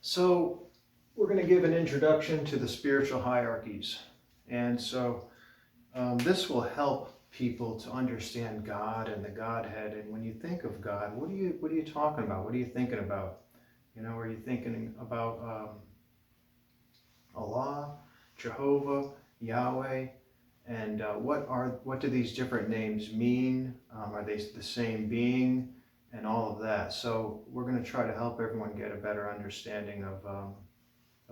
So we're going to give an introduction to the spiritual hierarchies. And so this will help people to understand God and the Godhead. And when you think of God, what are you talking about? What are you thinking about? You know, are you thinking about Allah, Jehovah, Yahweh? And what do these different names mean? Are they the same being? And all of that. So we're going to try to help everyone get a better understanding of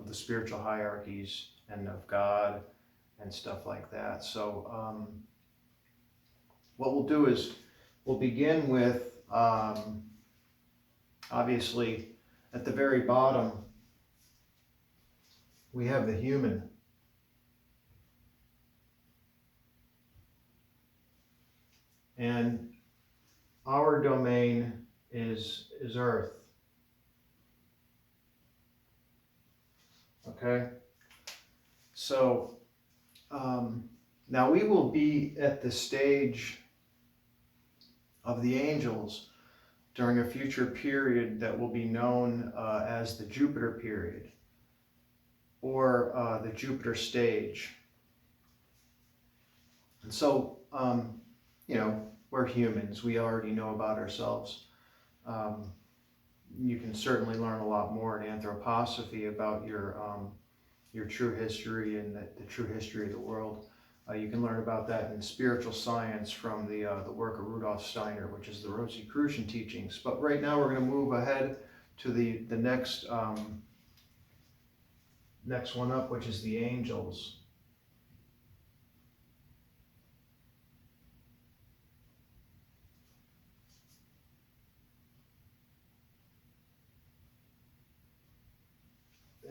the spiritual hierarchies and of God and stuff like that. So what we'll do is we'll begin with, obviously, at the very bottom, we have the human. And our domain is Earth. Okay? So, now we will be at the stage of the angels during a future period that will be known as the Jupiter period, or the Jupiter stage. And so, you know, we're humans. We already know about ourselves. You can certainly learn a lot more in Anthroposophy about your true history and the true history of the world. You can learn about that in spiritual science from the work of Rudolf Steiner, which is the Rosicrucian Teachings. But right now we're going to move ahead to the next one up, which is the angels.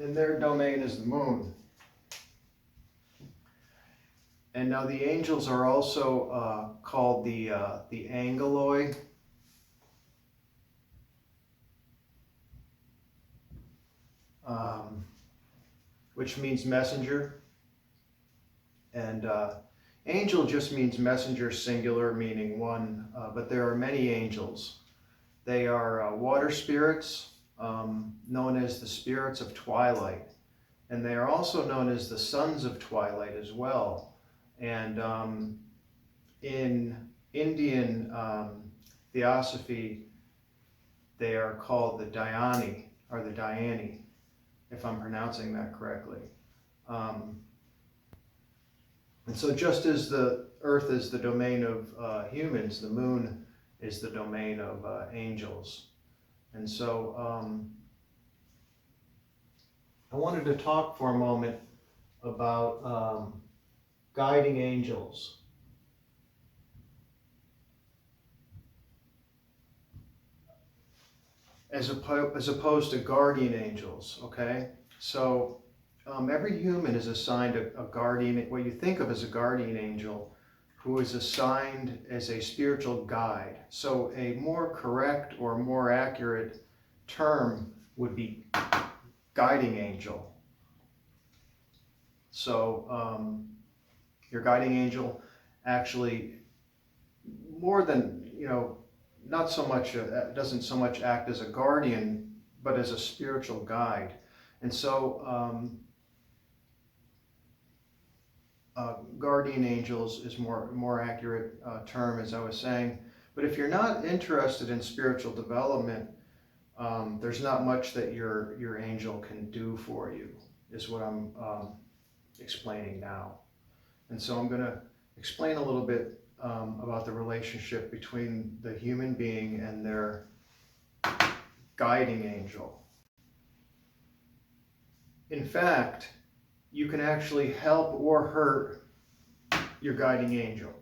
And their domain is the moon. And now the angels are also called the angeloi. Which means messenger. And angel just means messenger, singular, meaning one. But there are many angels. They are water spirits, known as the spirits of twilight. And they are also known as the sons of twilight as well. And in Indian theosophy, they are called the Dhyani, or the Dhyani, if I'm pronouncing that correctly. And so just as the earth is the domain of humans, the moon is the domain of angels. And so I wanted to talk for a moment about guiding angels. As opposed to guardian angels, okay? So every human is assigned a guardian, what you think of as a guardian angel, who is assigned as a spiritual guide. So a more correct or more accurate term would be guiding angel. So your guiding angel actually, more than, you know, not so much, doesn't so much act as a guardian, but as a spiritual guide. And so guardian angels is more accurate term, as I was saying. But if you're not interested in spiritual development, there's not much that your angel can do for you, is what I'm explaining now. And so I'm going to explain a little bit about the relationship between the human being and their guiding angel. In fact, you can actually help or hurt your guiding angel.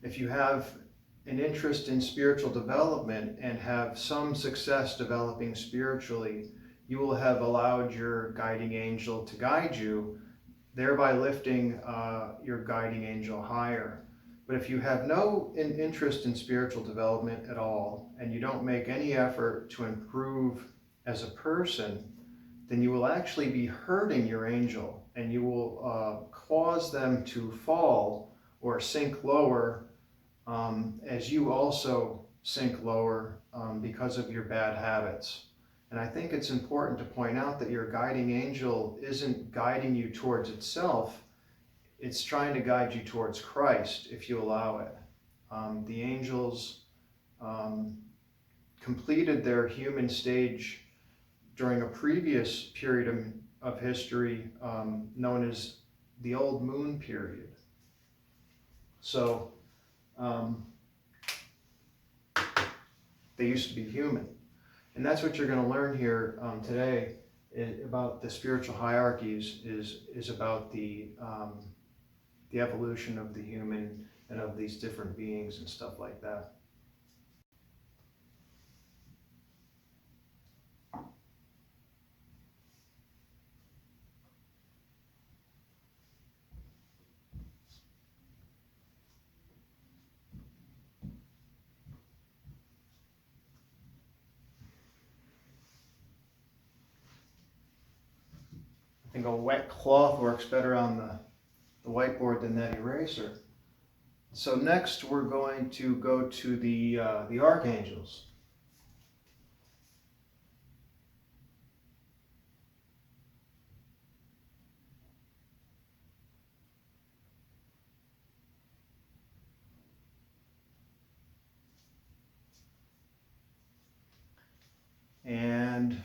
If you have an interest in spiritual development and have some success developing spiritually, you will have allowed your guiding angel to guide you, thereby lifting your guiding angel higher. But if you have no interest in spiritual development at all, and you don't make any effort to improve as a person, then you will actually be hurting your angel, and you will cause them to fall or sink lower as you also sink lower because of your bad habits. And I think it's important to point out that your guiding angel isn't guiding you towards itself. It's trying to guide you towards Christ if you allow it. The angels completed their human stage during a previous period of history known as the Old Moon period. So they used to be human. And that's what you're going to learn here today about the spiritual hierarchies is about the evolution of the human and of these different beings and stuff like that. I think a wet cloth works better on the whiteboard than that eraser. So next we're going to go to the Archangels. And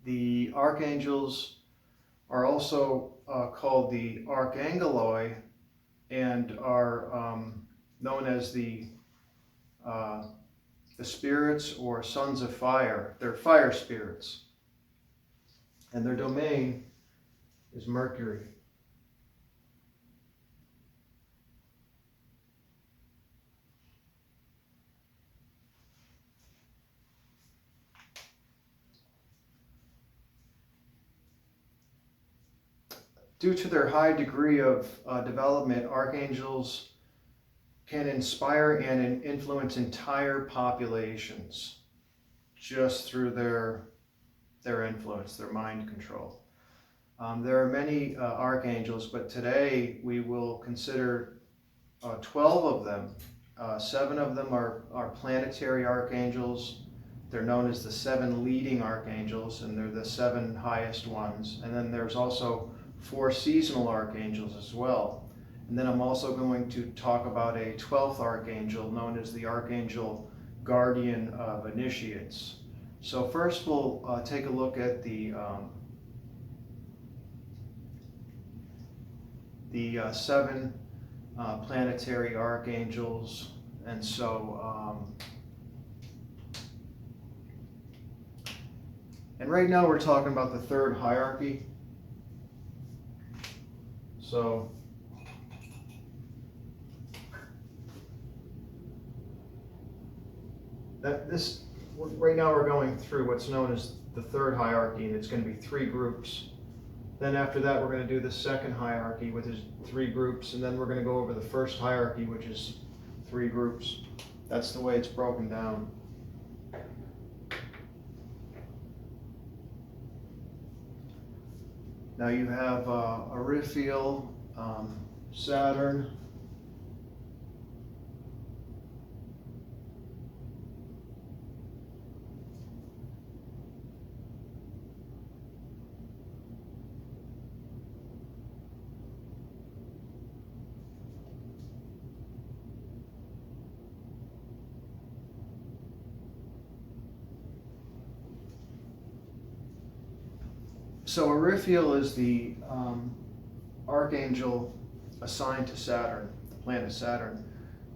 the Archangels are also called the Archangeloi and are known as the spirits or sons of fire. They're fire spirits. And their domain is Mercury. Due to their high degree of development, archangels can inspire and influence entire populations just through their influence, their mind control. There are many archangels, but today we will consider 12 of them. 7 of them are planetary archangels. They're known as the 7 leading archangels, and they're the 7 highest ones. And then there's also 4 seasonal archangels as well. And then I'm also going to talk about a 12th archangel known as the Archangel Guardian of Initiates. So first we'll take a look at the 7 planetary archangels. And so and right now we're talking about the 3rd hierarchy. So right now we're going through what's known as the 3rd hierarchy, and it's going to be 3 groups. Then after that we're going to do the 2nd hierarchy, which is 3 groups, and then we're going to go over the 1st hierarchy, which is 3 groups. That's the way it's broken down. Now you have Erithiel, Saturn, So Erithiel is the archangel assigned to Saturn, the planet Saturn,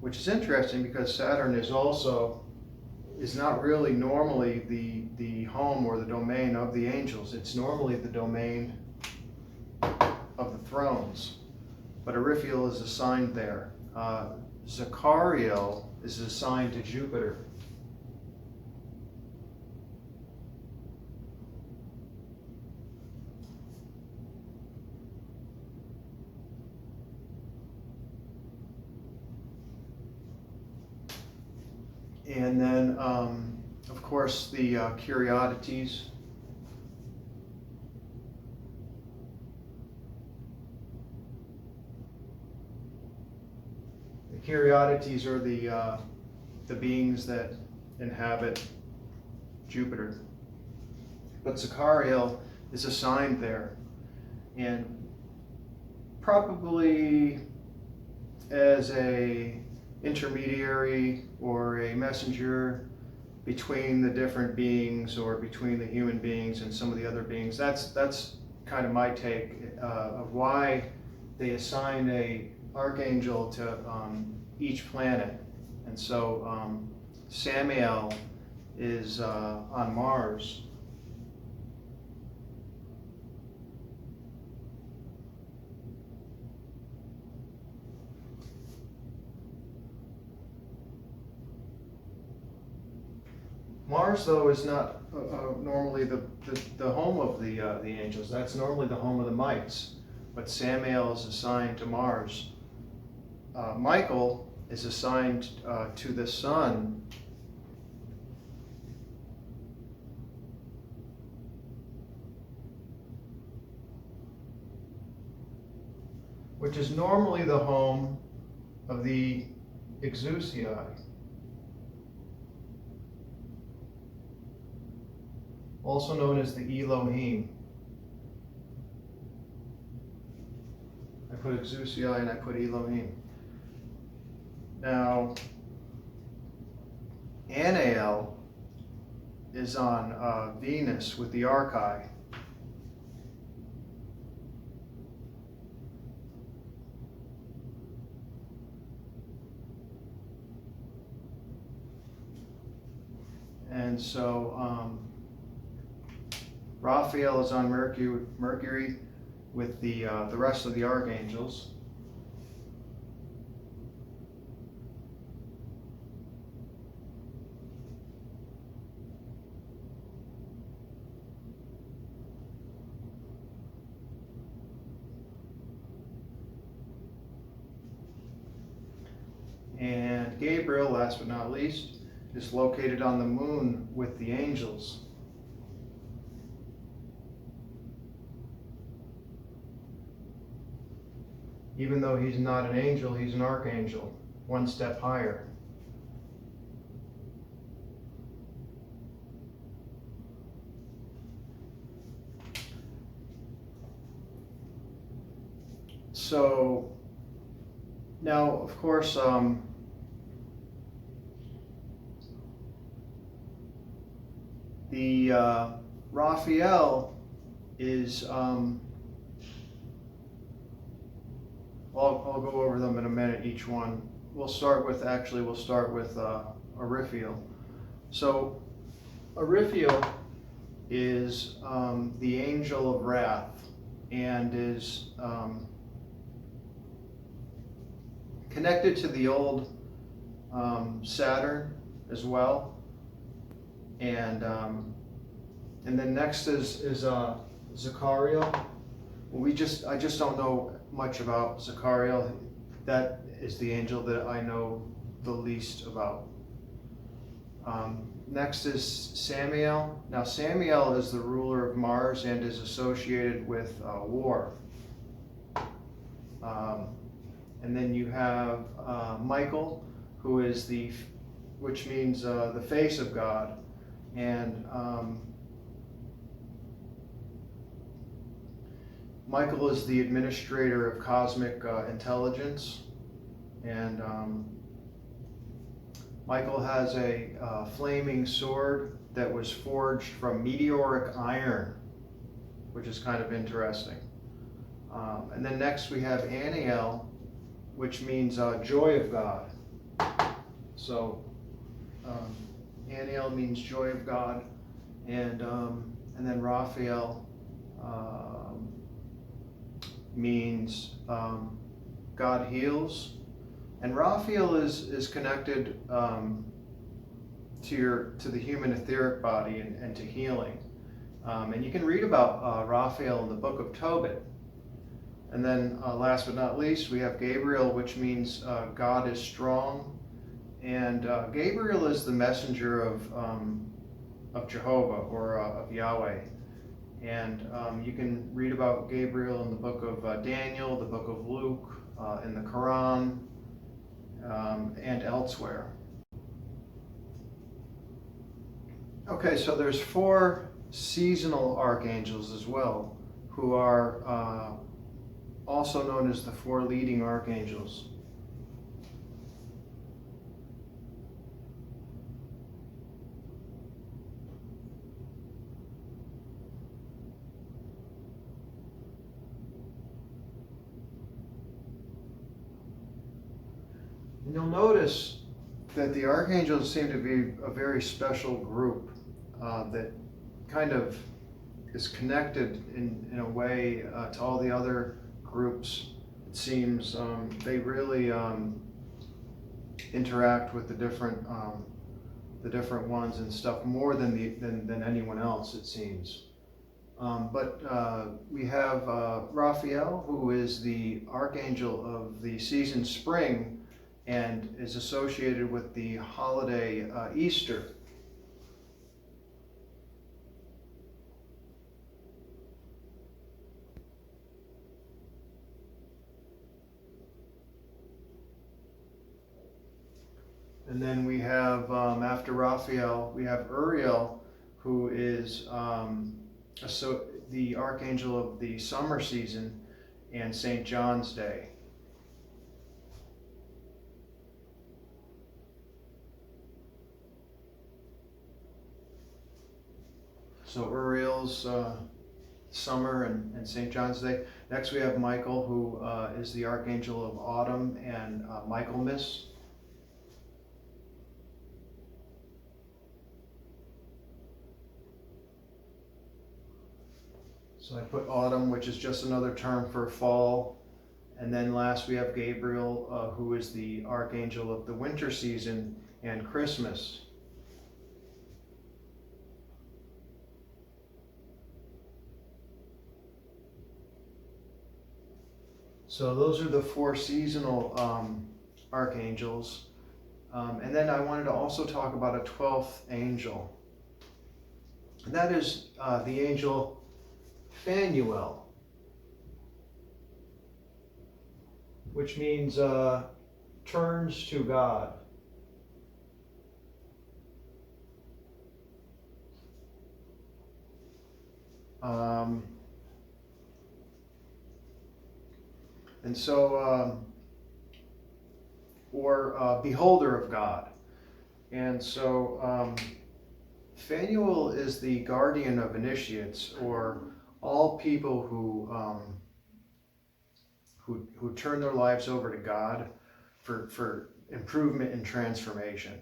which is interesting because Saturn is not really normally the home or the domain of the angels. It's normally the domain of the thrones, but Erithiel is assigned there. Zachariel is assigned to Jupiter. And then, of course, the Kyriotetes. Kyriotetes are the beings that inhabit Jupiter. But Zachariel is assigned there, and probably as a intermediary or a messenger between the different beings, or between the human beings and some of the other beings. That's kind of my take of why they assign a archangel to each planet. And so Samael is on Mars. Mars, though, is not normally the home of the angels. That's normally the home of the mites. But Samael is assigned to Mars. Michael is assigned to the sun. Which is normally the home of the Exousia, also known as the Elohim. I put Exousia and I put Elohim. Now, Anael is on Venus with the Archai. And so Raphael is on Mercury with the rest of the archangels. And Gabriel, last but not least, is located on the moon with the angels. Even though he's not an angel, he's an archangel, one step higher. So, now, of course, the Raphael is, I'll go over them in a minute, each one. We'll start with Raphael. So, Raphael is the angel of wrath, and is connected to the old Saturn as well. And then next is Zachariel. I just don't know much about Zachariel. That is the angel that I know the least about. Next is Samael. Now Samael is the ruler of Mars and is associated with war. And then you have Michael, who is which means the face of God. And Michael is the administrator of cosmic intelligence, and Michael has a flaming sword that was forged from meteoric iron, which is kind of interesting. And then next we have Anael, which means joy of God. So Anael means joy of God, and then Raphael means God heals, and Raphael is connected to the human etheric body and to healing, and you can read about Raphael in the book of Tobit. And then last but not least, we have Gabriel, which means God is strong, and Gabriel is the messenger of Jehovah, or of Yahweh. And you can read about Gabriel in the book of Daniel, the book of Luke, in the Quran, and elsewhere. Okay, so there's 4 seasonal archangels as well, who are also known as the 4 leading archangels. And you'll notice that the archangels seem to be a very special group that kind of is connected in a way to all the other groups. It seems they really interact with the different ones and stuff more than anyone else, it seems. But we have Raphael, who is the archangel of the season spring and is associated with the holiday Easter. And then we have, after Raphael, we have Uriel, who is the archangel of the summer season and St. John's Day. So Uriel's summer and St. John's Day. Next we have Michael, who is the archangel of autumn and Michaelmas. So I put autumn, which is just another term for fall. And then last we have Gabriel, who is the archangel of the winter season and Christmas. So those are the 4 seasonal archangels. And then I wanted to also talk about a 12th angel. And that is the angel Phanuel, which means turns to God. And so, or beholder of God. And so, Phanuel is the guardian of initiates, or all people who turn their lives over to God for improvement and transformation.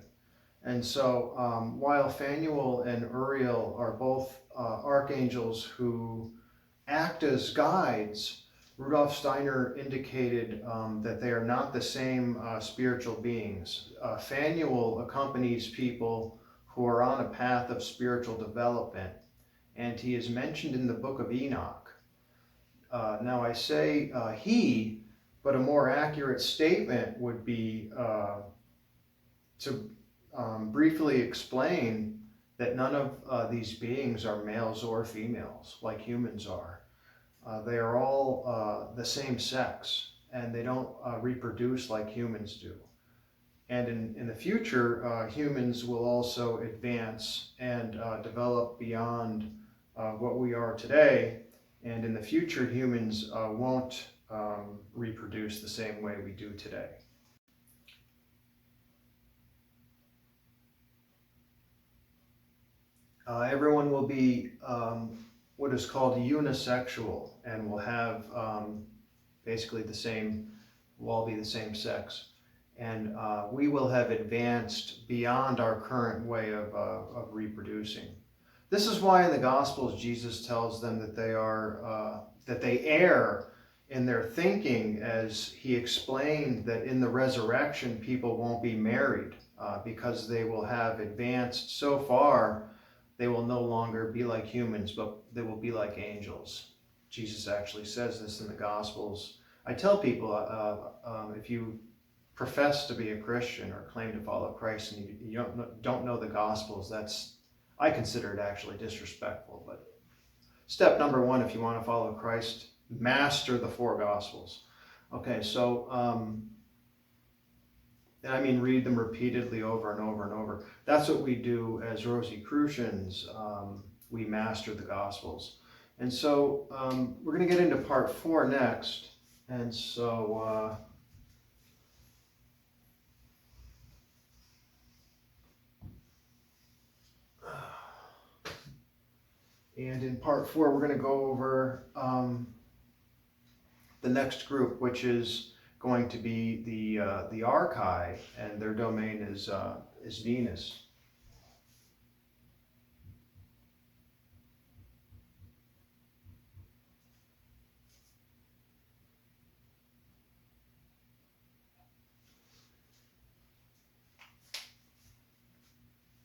And so while Phanuel and Uriel are both archangels who act as guides, Rudolf Steiner indicated that they are not the same spiritual beings. Phanuel accompanies people who are on a path of spiritual development, and he is mentioned in the book of Enoch. Now I say he, but a more accurate statement would be to briefly explain that none of these beings are males or females like humans are. They are all the same sex, and they don't reproduce like humans do. And in the future, humans will also advance and develop beyond what we are today, and in the future humans won't reproduce the same way we do today. Everyone will be what is called unisexual, and will have basically we'll all be the same sex. And we will have advanced beyond our current way of reproducing. This is why in the Gospels Jesus tells them that they err in their thinking, as he explained that in the resurrection people won't be married because they will have advanced so far they will no longer be like humans, but they will be like angels. Jesus actually says this in the Gospels. I tell people if you profess to be a Christian or claim to follow Christ and you don't know the Gospels, I consider it actually disrespectful. But step number 1, if you want to follow Christ, master the 4 Gospels. Okay, so and I mean read them repeatedly over and over and over. That's what we do as Rosicrucians. We master the Gospels. And so we're going to get into part 4 next. And so and in part 4 we're going to go over the next group, which is going to be the Archai, and their domain is Venus.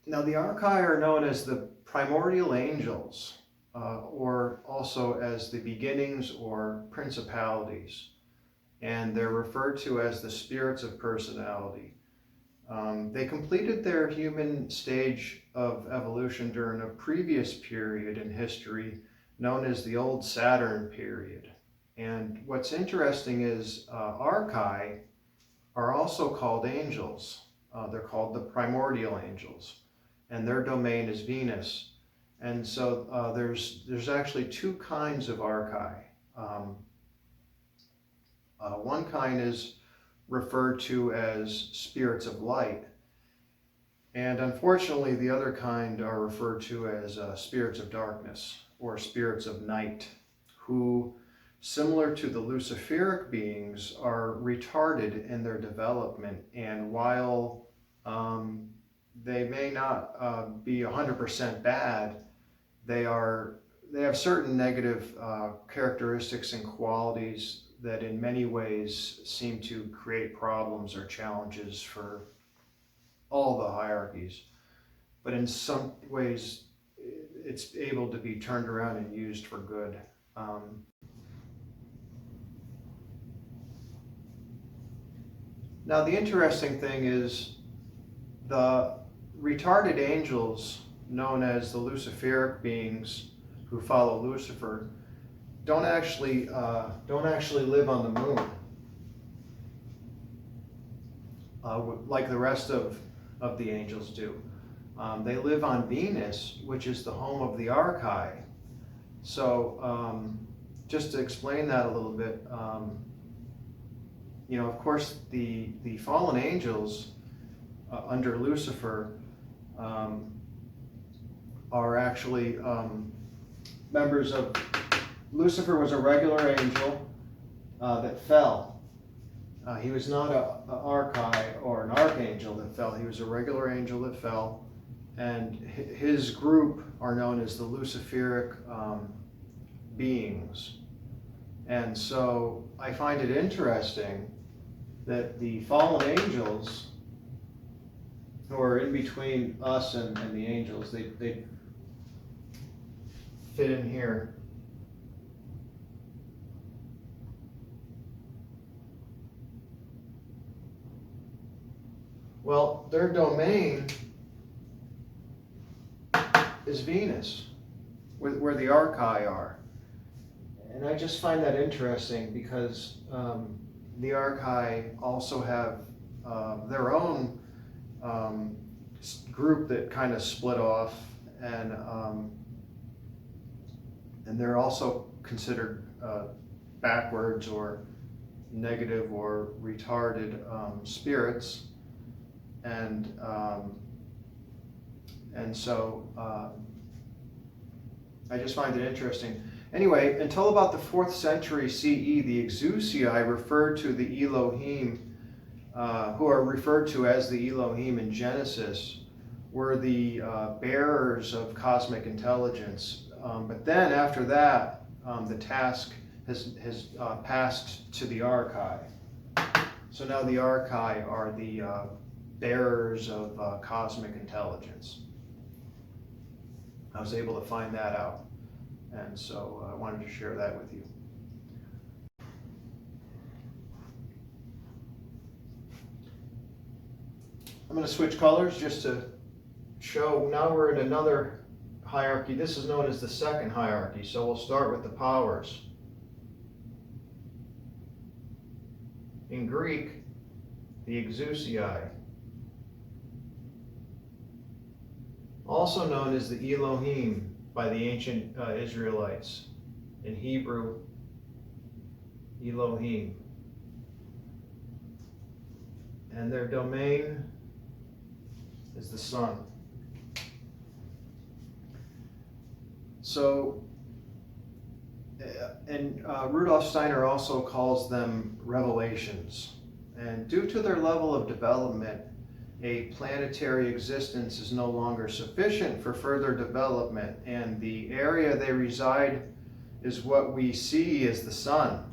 Now, the Archai are known as the primordial angels, or also as the beginnings or principalities. And they're referred to as the spirits of personality. They completed their human stage of evolution during a previous period in history known as the Old Saturn period. And what's interesting is Archai are also called angels. They're called the primordial angels, and their domain is Venus. And so there's actually 2 kinds of Archai. One kind is referred to as spirits of light, and unfortunately the other kind are referred to as spirits of darkness or spirits of night, who, similar to the Luciferic beings, are retarded in their development. And while they may not be 100% bad, they have certain negative characteristics and qualities that in many ways seem to create problems or challenges for all the hierarchies. But in some ways, it's able to be turned around and used for good. Now, the interesting thing is the retarded angels, known as the Luciferic beings who follow Lucifer, don't actually live on the moon like the rest of the angels do. They live on Venus, which is the home of the Archai. So just to explain that a little bit, of course, the fallen angels under Lucifer are actually members of... Lucifer was a regular angel that fell. He was not an Archai or an archangel that fell. He was a regular angel that fell. And his group are known as the Luciferic beings. And so I find it interesting that the fallen angels, who are in between us and the angels, they fit in here. Well, their domain is Venus, where the Archai are. And I just find that interesting because the Archai also have their own group that kind of split off, and they're also considered backwards or negative or retarded spirits. And so I just find it interesting. Anyway, until about the 4th century CE, the Exousia referred to the Elohim, who are referred to as the Elohim in Genesis, were the bearers of cosmic intelligence. But then after that, the task has passed to the Archai. So now the Archai are the bearers of cosmic intelligence. I was able to find that out, and so I wanted to share that with you. I'm going to switch colors just to show. Now we're in another hierarchy. This is known as the 2nd hierarchy, so we'll start with the powers. In Greek, the Exousia, also known as the Elohim by the ancient Israelites. In Hebrew, Elohim. And their domain is the sun. So, and Rudolf Steiner also calls them revelations. And due to their level of development, a planetary existence is no longer sufficient for further development, and the area they reside is what we see as the sun.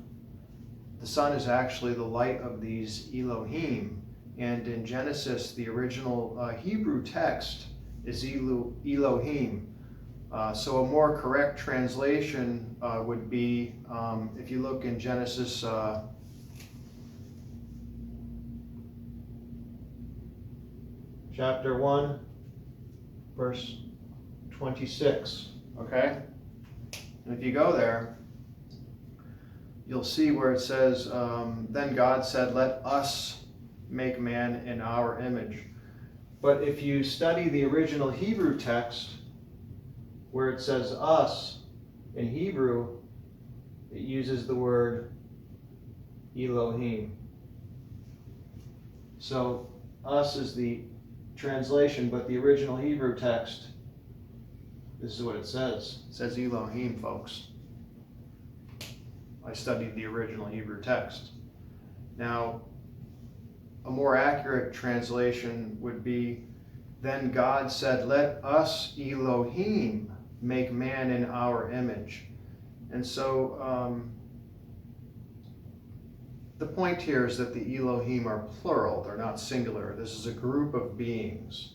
The sun is actually the light of these Elohim, and in Genesis, the original Hebrew text is Elohim. So a more correct translation would be, if you look in Genesis chapter 1, verse 26, okay? And if you go there, you'll see where it says, then God said, let us make man in our image. But if you study the original Hebrew text, where it says us in Hebrew, it uses the word Elohim. So us is the translation, but the original Hebrew text, this is what it says. It says Elohim, folks. I studied the original Hebrew text. Now, a more accurate translation would be, then God said, let us Elohim make man in our image. And so the point here is that the Elohim are plural, they're not singular. This is a group of beings.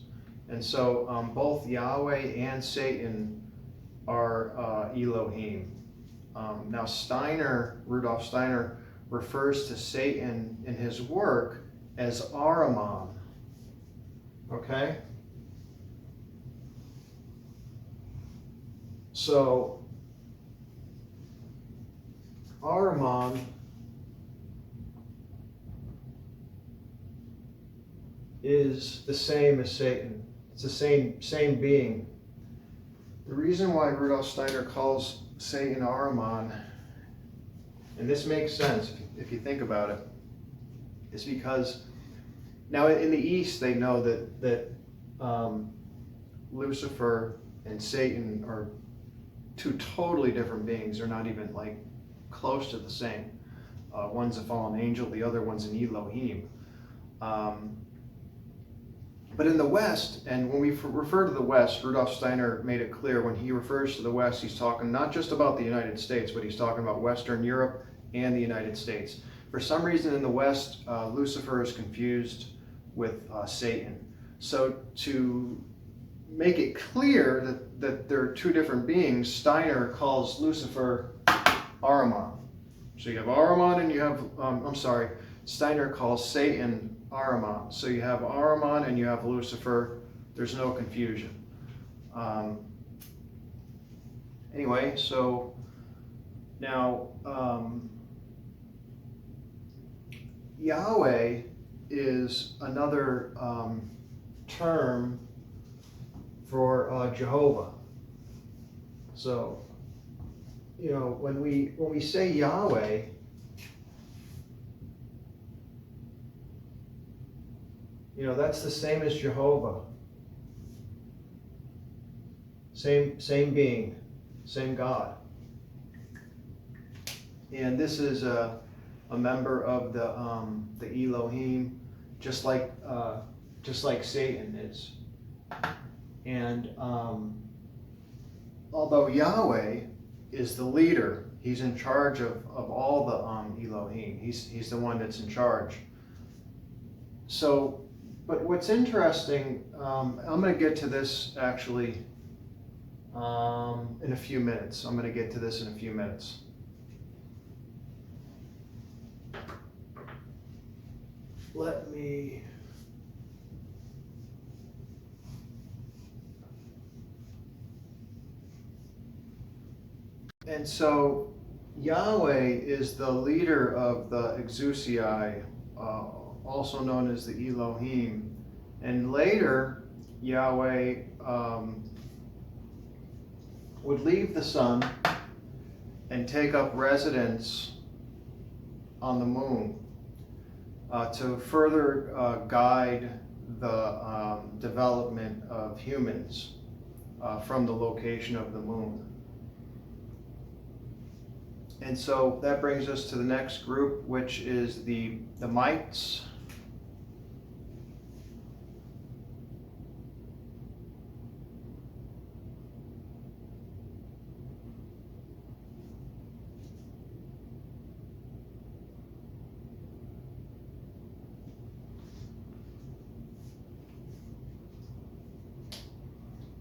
And so both Yahweh and Satan are Elohim. Now Rudolf Steiner refers to Satan in his work as Ahriman. Okay? So, Ahriman is the same as Satan. It's the same being. The reason why Rudolf Steiner calls Satan Ahriman, and this makes sense if you think about it, is because now in the East they know that Lucifer and Satan are two totally different beings. They're not even like close to the same. One's a fallen angel, the other one's an Elohim. But in the West, and when we refer to the West, Rudolf Steiner made it clear when he refers to the West, he's talking not just about the United States, but he's talking about Western Europe and the United States. For some reason in the West, Lucifer is confused with Satan. So to make it clear that there are two different beings, Steiner calls Lucifer Ahriman. So you have Ahriman and you have, Steiner calls Satan Ahriman. So you have Ahriman and you have Lucifer. There's no confusion. Anyway, so now Yahweh is another term for Jehovah. So, you know, when we say Yahweh, you know, that's the same as Jehovah. Same being, same God. And this is a member of the Elohim, just like Satan is. And although Yahweh is the leader, he's in charge of all the Elohim. He's the one that's in charge. So, but what's interesting, I'm going to get to this actually in a few minutes. I'm going to get to this in a few minutes. Let me... And so Yahweh is the leader of the Exousia, also known as the Elohim. And later, Yahweh would leave the sun and take up residence on the moon to further guide the development of humans from the location of the moon. And so that brings us to the next group, which is the mites.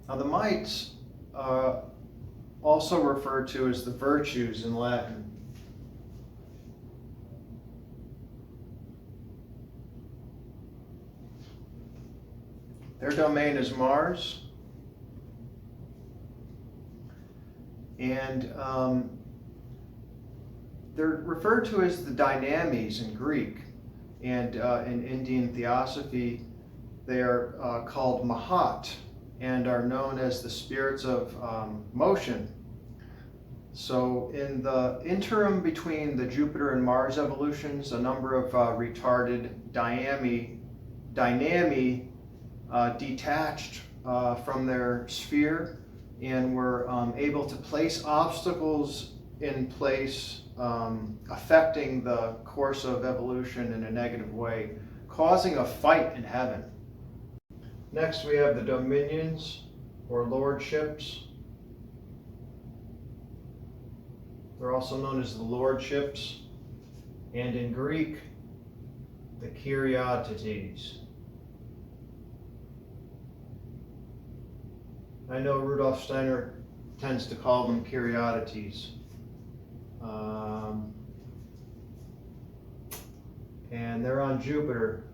Now the mites are also referred to as the virtues in Latin. Their domain is Mars, and they're referred to as the dynamis in Greek, and in Indian Theosophy they are called Mahat, and are known as the spirits of motion. So in the interim between the Jupiter and Mars evolutions, a number of retarded dynami detached from their sphere and were able to place obstacles in place, affecting the course of evolution in a negative way, causing a fight in heaven. Next, we have the dominions, or lordships. They're also known as the lordships, and in Greek, the Kyriotetes. I know Rudolf Steiner tends to call them Kyriotetes. And they're on Jupiter.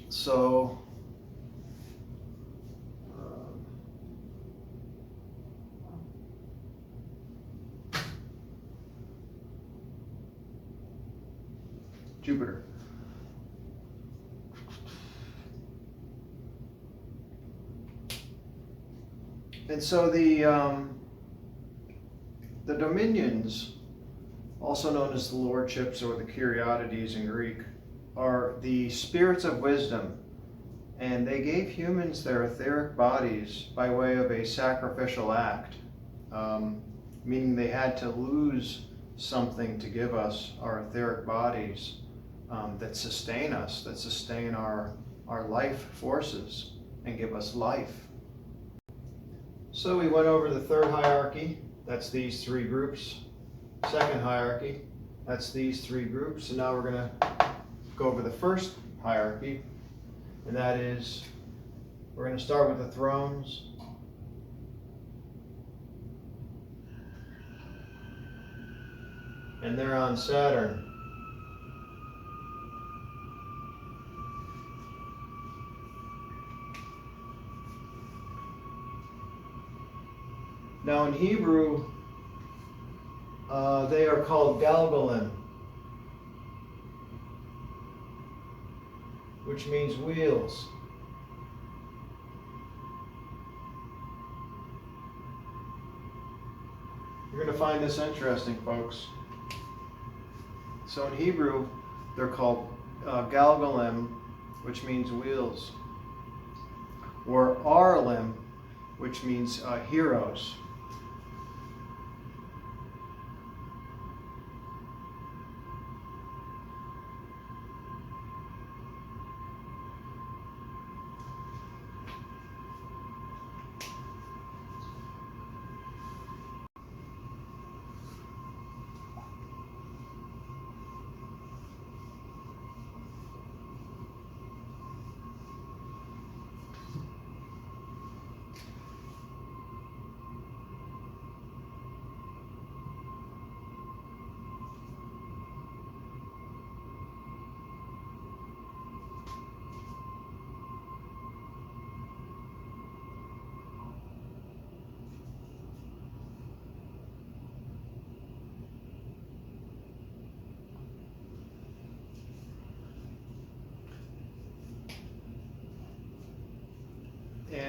So, Jupiter. And so the dominions, also known as the lordships or the Kyriotetes in Greek, are the spirits of wisdom, and they gave humans their etheric bodies by way of a sacrificial act, meaning they had to lose something to give us our etheric bodies that sustain us, that sustain our life forces and give us life. So we went over the third hierarchy, that's these three groups. Second hierarchy, that's these three groups. And now we're going to go over the first hierarchy, and that is, we're going to start with the thrones. And they're on Saturn. Now in Hebrew, they are called Galgalim, which means wheels. You're going to find this interesting, folks. So in Hebrew, they're called Galgalim, which means wheels, or Arlim, which means heroes.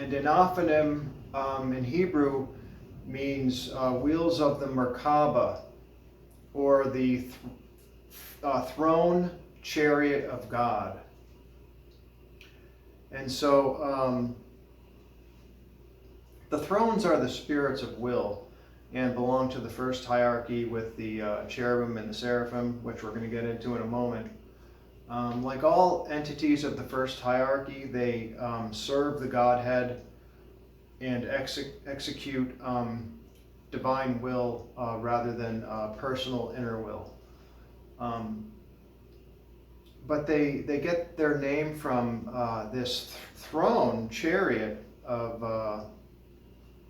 And Anophanim in Hebrew means wheels of the Merkaba, or the throne chariot of God. And so the thrones are the spirits of will and belong to the first hierarchy with the cherubim and the seraphim, which we're going to get into in a moment. Like all entities of the first hierarchy, they serve the Godhead and execute divine will rather than personal inner will. But they get their name from this throne chariot of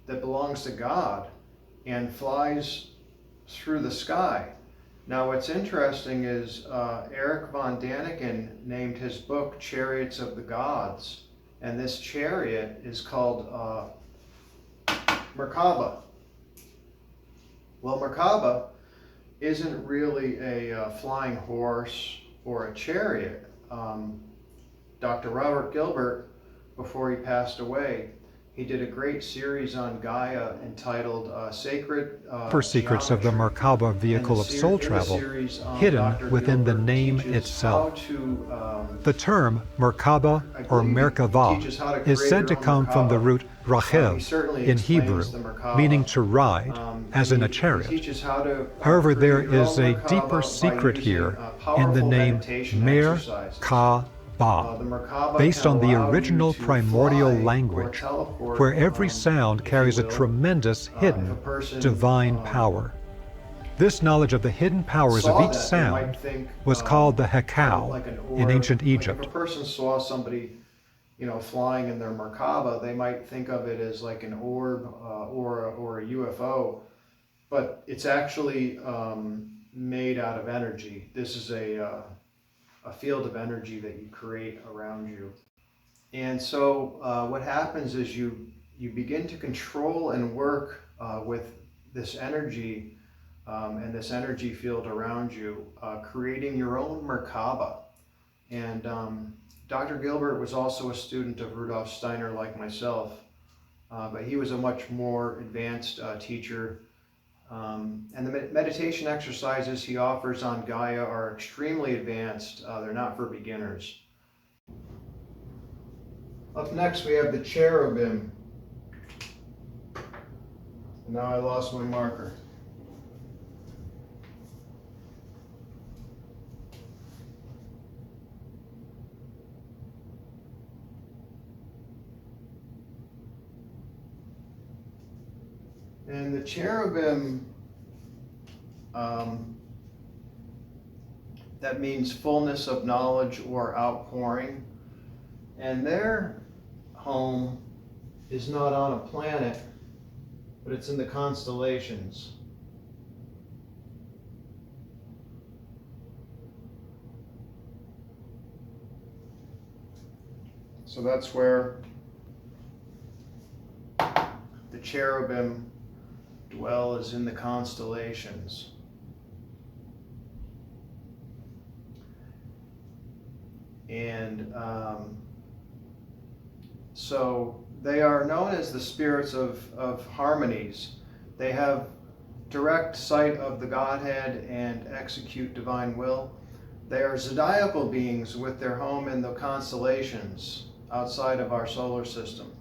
that belongs to God and flies through the sky. Now what's interesting is Eric von Daniken named his book Chariots of the Gods, and this chariot is called Merkaba. Well, Merkaba isn't really a flying horse or a chariot. Dr. Robert Gilbert, before he passed away, he did a great series on Gaia entitled Sacred For secrets of the Merkaba vehicle of soul travel, hidden within the name itself. The term Merkaba or Merkava is said to come from the root rachev in Hebrew, meaning to ride, as in a chariot. However, there is a deeper secret here in the name Mer-Ka-Ba, based on the original primordial language, where every sound carries a tremendous hidden divine power. This knowledge of the hidden powers of each sound was called the Hekau in ancient Egypt. If a person saw somebody, flying in their Merkaba, they might think of it as like an orb or a UFO, but it's actually made out of energy. This is a field of energy that you create around you. And so what happens is you begin to control and work with this energy and this energy field around you, creating your own Merkaba. And Dr. Gilbert was also a student of Rudolf Steiner like myself, but he was a much more advanced teacher. And the meditation exercises he offers on Gaia are extremely advanced. They're not for beginners. Up next we have the cherubim. Now I lost my marker. And the cherubim, that means fullness of knowledge or outpouring. And their home is not on a planet, but it's in the constellations. So that's where the cherubim dwell, is in the constellations. And so they are known as the spirits of harmonies. They have direct sight of the Godhead and execute divine will. They are zodiacal beings with their home in the constellations outside of our solar system.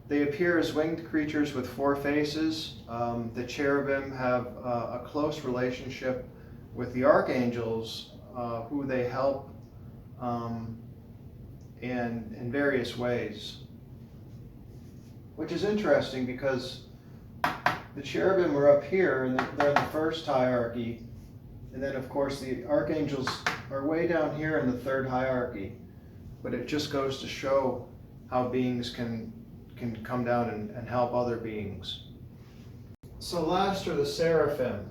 They appear as winged creatures with 4 faces. The cherubim have a close relationship with the archangels, who they help in various ways. Which is interesting because the cherubim are up here and they're in the first hierarchy. And then of course the archangels are way down here in the third hierarchy. But it just goes to show how beings can come down and help other beings. So last are the seraphim.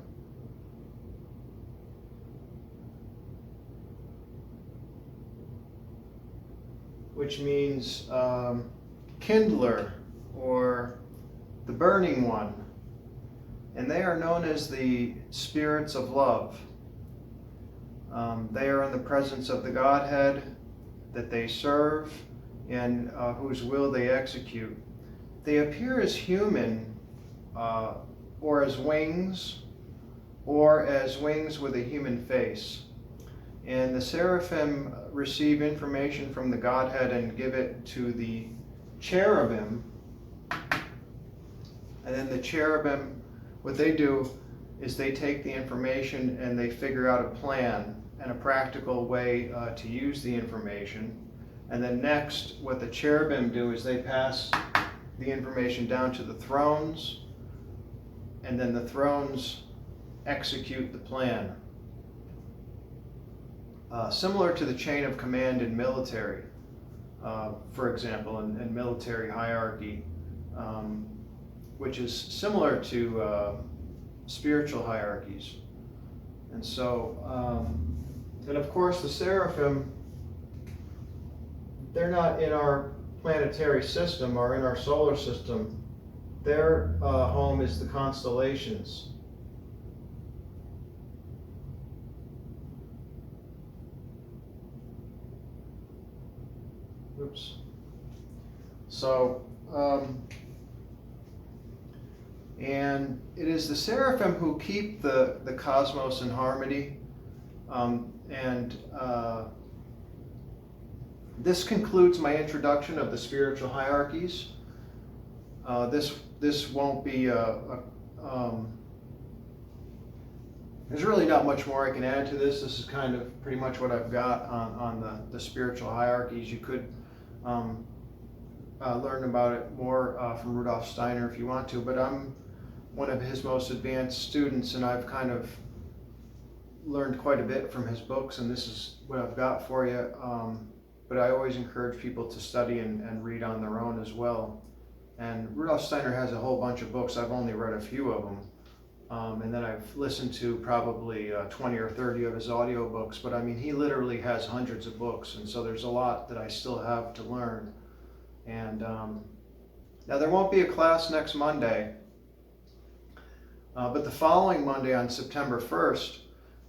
Which means kindler, or the burning one. And they are known as the spirits of love. They are in the presence of the Godhead that they serve and whose will they execute. they appear as human, or as wings, or as wings with a human face. And the Seraphim receive information from the Godhead and give it to the Cherubim. And then the Cherubim, what they do is they take the information and they figure out a plan and a practical way to use the information. And then next, what the Cherubim do is they pass the information down to the thrones, and then the thrones execute the plan. Similar to the chain of command in military, for example, in military hierarchy, which is similar to spiritual hierarchies. And so, and of course the Seraphim, they're not in our planetary system or in our solar system. Their home is the constellations. Oops. So, and it is the Seraphim who keep the cosmos in harmony. This concludes my introduction of the spiritual hierarchies. This won't be there's really not much more I can add to this. This is kind of pretty much what I've got on the spiritual hierarchies. You could learn about it more from Rudolf Steiner if you want to, but I'm one of his most advanced students, and I've kind of learned quite a bit from his books, and this is what I've got for you. But I always encourage people to study and read on their own as well. And Rudolf Steiner has a whole bunch of books. I've only read a few of them. And then I've listened to probably 20 or 30 of his audiobooks. But I mean, he literally has hundreds of books. And so there's a lot that I still have to learn. And now there won't be a class next Monday. But the following Monday on September 1st,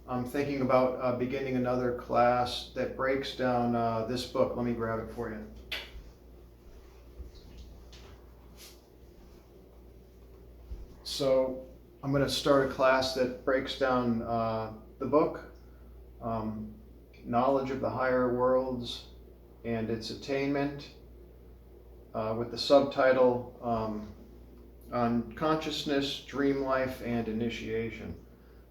I'm thinking about beginning another class that breaks down this book. Let me grab it for you. So I'm going to start a class that breaks down the book, Knowledge of the Higher Worlds and Its Attainment, with the subtitle on Consciousness, Dream Life, and Initiation.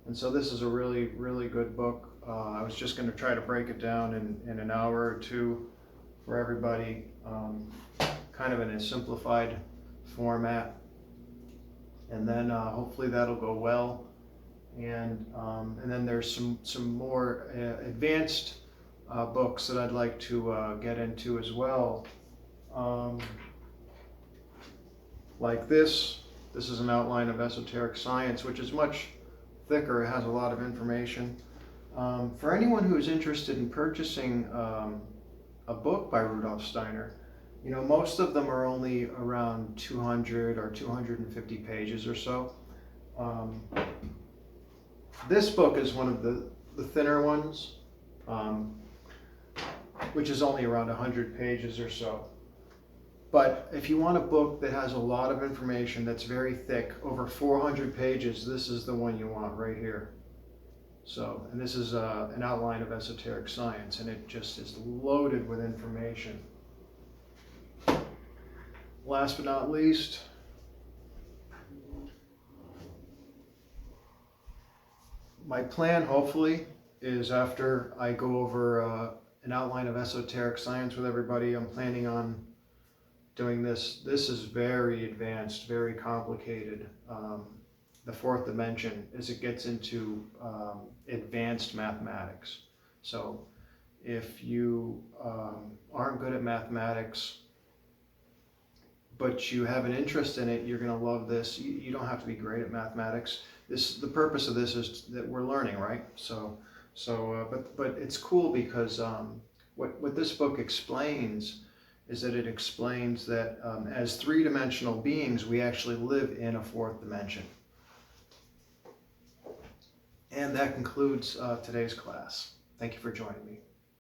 And so this is a really, really good book. I was just going to try to break it down in an hour or two for everybody, kind of in a simplified format. And then hopefully that'll go well. And then there's some more advanced books that I'd like to get into as well. Like this is an outline of esoteric science, which is much thicker. It has a lot of information. For anyone who's interested in purchasing a book by Rudolf Steiner, you know, most of them are only around 200 or 250 pages or so. This book is one of the thinner ones, which is only around 100 pages or so. But if you want a book that has a lot of information, that's very thick, over 400 pages, this is the one you want right here. So, and this is an outline of esoteric science, and it just is loaded with information. Last but not least, my plan, hopefully, is after I go over an outline of esoteric science with everybody, I'm planning on doing this. This is very advanced, very complicated. The fourth dimension, as it gets into advanced mathematics. So if you aren't good at mathematics, but you have an interest in it, you're going to love this. You don't have to be great at mathematics. The purpose of this is that we're learning, right? But it's cool because what this book explains is that it explains that as three-dimensional beings, we actually live in a fourth dimension. And that concludes today's class. Thank you for joining me.